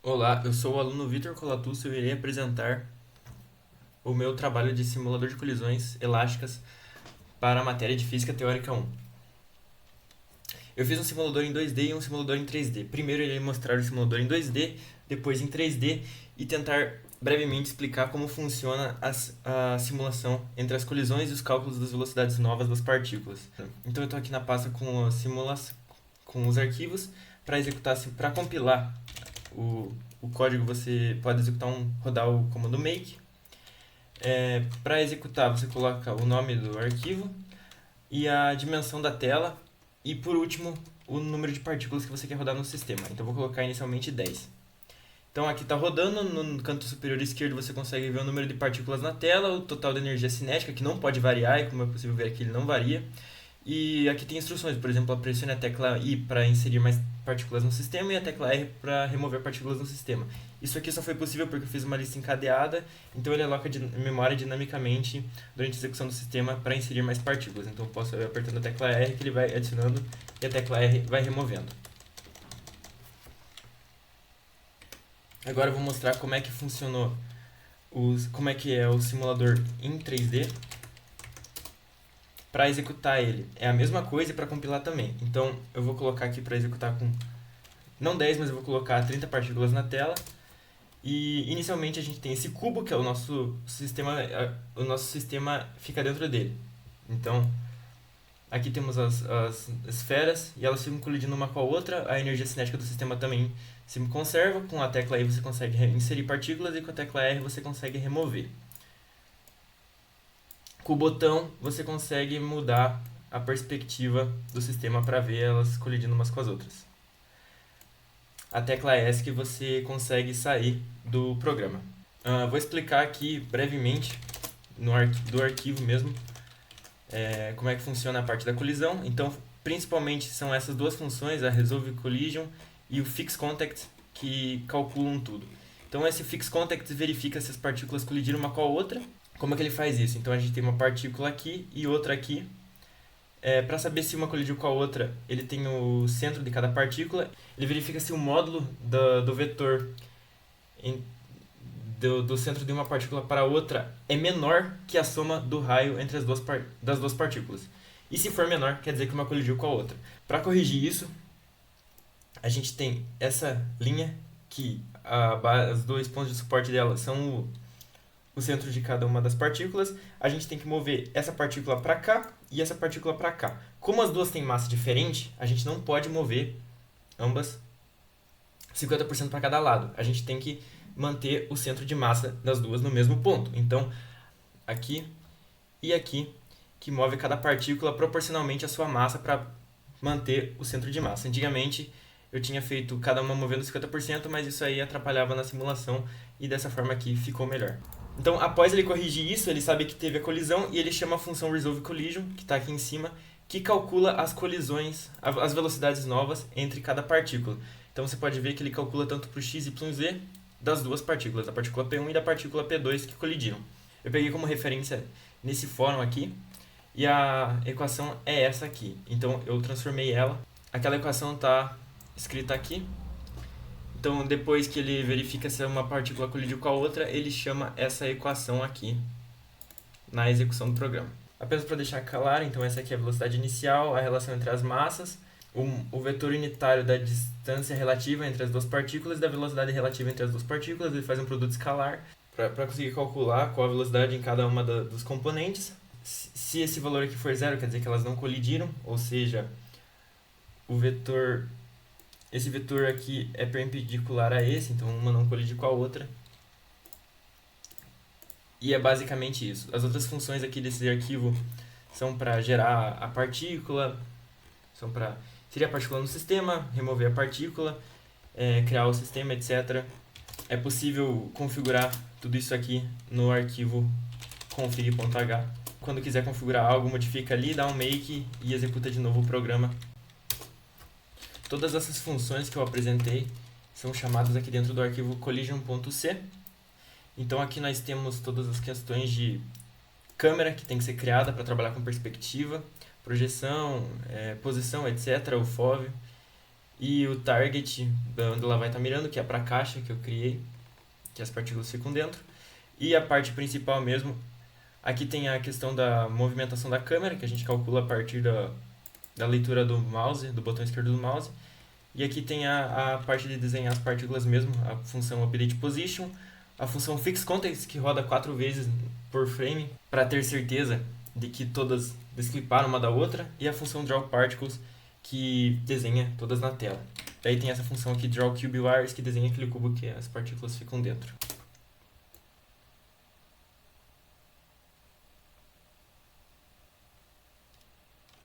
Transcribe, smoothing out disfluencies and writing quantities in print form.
Olá, eu sou o aluno Vitor Colatucci e eu irei apresentar o meu trabalho de simulador de colisões elásticas para a matéria de Física Teórica 1. Eu fiz um simulador em 2D e um simulador em 3D. Primeiro eu irei mostrar o simulador em 2D, depois em 3D e tentar brevemente explicar como funciona a simulação entre as colisões e os cálculos das velocidades novas das partículas. Então eu estou aqui na pasta com os arquivos para executar, para compilar o código. Você pode rodar o comando make. Para executar, você coloca o nome do arquivo e a dimensão da tela e, por último, o número de partículas que você quer rodar no sistema. Então, vou colocar inicialmente 10. Então, aqui está rodando, no canto superior esquerdo você consegue ver o número de partículas na tela, o total de energia cinética, que não pode variar, e como é possível ver aqui, ele não varia. E aqui tem instruções, por exemplo, pressione a tecla I para inserir mais partículas no sistema e a tecla R para remover partículas no sistema. Isso aqui só foi possível porque eu fiz uma lista encadeada, então ele aloca memória dinamicamente durante a execução do sistema para inserir mais partículas. Então eu posso ir apertando a tecla R que ele vai adicionando e a tecla R vai removendo. Agora eu vou mostrar como é que funcionou, como é que é o simulador em 3D. Para executar ele é a mesma coisa e para compilar também. Então eu vou colocar aqui para executar com não 10, mas eu vou colocar 30 partículas na tela. E inicialmente a gente tem esse cubo, que é o nosso sistema fica dentro dele. Então aqui temos as esferas e elas ficam colidindo uma com a outra. A energia cinética do sistema também se conserva. Com a tecla I você consegue inserir partículas e com a tecla R você consegue remover. Com o botão você consegue mudar a perspectiva do sistema para ver elas colidindo umas com as outras. A tecla ESC você consegue sair do programa. Vou explicar aqui brevemente do arquivo mesmo como é que funciona a parte da colisão. Então, principalmente são essas duas funções, a Resolve Collision e o Fix Contact, que calculam tudo. Então, esse Fix Contact verifica se as partículas colidiram uma com a outra. Como é que ele faz isso? Então, a gente tem uma partícula aqui e outra aqui. Para saber se uma colidiu com a outra, ele tem o centro de cada partícula. Ele verifica se o módulo do vetor do centro de uma partícula para outra é menor que a soma do raio entre das duas partículas. E se for menor, quer dizer que uma colidiu com a outra. Para corrigir isso, a gente tem essa linha que os dois pontos de suporte dela são o centro de cada uma das partículas. A gente tem que mover essa partícula para cá e essa partícula para cá. Como as duas têm massa diferente, a gente não pode mover ambas 50% para cada lado. A gente tem que manter o centro de massa das duas no mesmo ponto. Então, aqui e aqui, que move cada partícula proporcionalmente à sua massa para manter o centro de massa. Antigamente, eu tinha feito cada uma movendo 50%, mas isso aí atrapalhava na simulação e dessa forma aqui ficou melhor. Então, após ele corrigir isso, ele sabe que teve a colisão e ele chama a função Resolve Collision, que está aqui em cima, que calcula as colisões, as velocidades novas entre cada partícula. Então, você pode ver que ele calcula tanto para o x, y, z das duas partículas, da partícula P1 e da partícula P2 que colidiram. Eu peguei como referência nesse fórum aqui e a equação é essa aqui. Então, eu transformei ela. Aquela equação está escrita aqui. Então, depois que ele verifica se uma partícula colidiu com a outra, ele chama essa equação aqui na execução do programa. Apenas para deixar claro, então essa aqui é a velocidade inicial, a relação entre as massas, o vetor unitário da distância relativa entre as duas partículas e da velocidade relativa entre as duas partículas. Ele faz um produto escalar para conseguir calcular qual a velocidade em cada uma dos componentes. Se esse valor aqui for zero, quer dizer que elas não colidiram, ou seja, esse vetor aqui é perpendicular a esse, então uma não colide com a outra. E é basicamente isso. As outras funções aqui desse arquivo são para gerar a partícula, são para inserir a partícula no sistema, remover a partícula, criar o sistema, etc. É possível configurar tudo isso aqui no arquivo config.h. Quando quiser configurar algo, modifica ali, dá um make e executa de novo o programa. Todas essas funções que eu apresentei são chamadas aqui dentro do arquivo collision.c. Então aqui nós temos todas as questões de câmera que tem que ser criada para trabalhar com perspectiva, projeção, posição, etc., o FOV. e o target, da onde ela vai estar mirando, que é para a caixa que eu criei, que as partículas ficam dentro. E a parte principal mesmo, aqui tem a questão da movimentação da câmera, que a gente calcula a partir da leitura do mouse, do botão esquerdo do mouse. E aqui tem a parte de desenhar as partículas mesmo, a função update position, a função fix context, que roda 4 vezes por frame, para ter certeza de que todas descliparam uma da outra, e a função draw particles, que desenha todas na tela. Daí tem essa função aqui, draw cube wires, que desenha aquele cubo que as partículas ficam dentro.